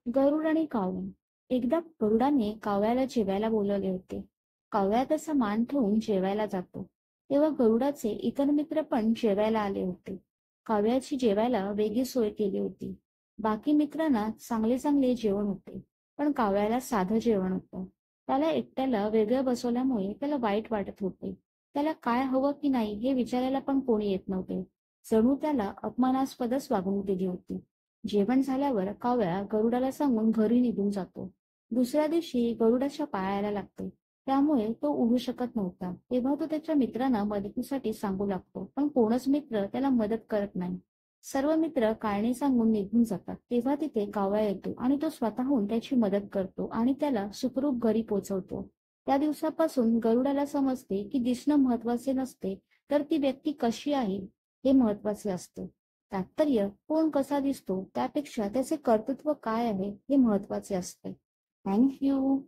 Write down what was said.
गरुड आणि कावळा. एकदा गरुडाने कावळ्याला जेवायला बोलवले होते. कावळा त्याचा मान ठेवून जेवायला जातो. तेव्हा गरुडाचे इतर मित्र पण जेवायला आले होते. कावळ्याची जेवायला वेगळी सोय केली होती. बाकी मित्रांना चांगले चांगले जेवण होते, पण कावळ्याला साधं जेवण होतं. त्याला एकट्याला वेगळं बसवल्यामुळे त्याला वाईट वाटत होते. त्याला काय हवं की नाही हे विचारायला पण कोणी येत नव्हते. जणू त्याला अपमानास्पदच वागणूक दिली होती. जेवण झाल्यावर कावळा गरुडाला सांगून घरी निघून जातो. दुसऱ्या दिवशी गरुडाच्या पायाला लागते. त्यामुळे तो उडू शकत नव्हता. तेव्हा तो त्याच्या मित्रांना मदतीसाठी सांगू लागतो, पण कोणच मित्र त्याला मदत करत नाही. सर्व मित्र कारणे सांगून निघून जातात. तेव्हा तिथे कावळा येतो आणि तो स्वतःहून त्याची मदत करतो आणि त्याला सुखरूप घरी पोहोचवतो. त्या दिवसापासून गरुडाला समजते की दिसणं महत्वाचे नसते, तर ती व्यक्ती कशी आहे हे महत्वाचे असते. तात्पर्य कोण कसा दिसतो त्यापेक्षा त्याचे कर्तृत्व काय आहे हे महत्वाचे असते. Thank you.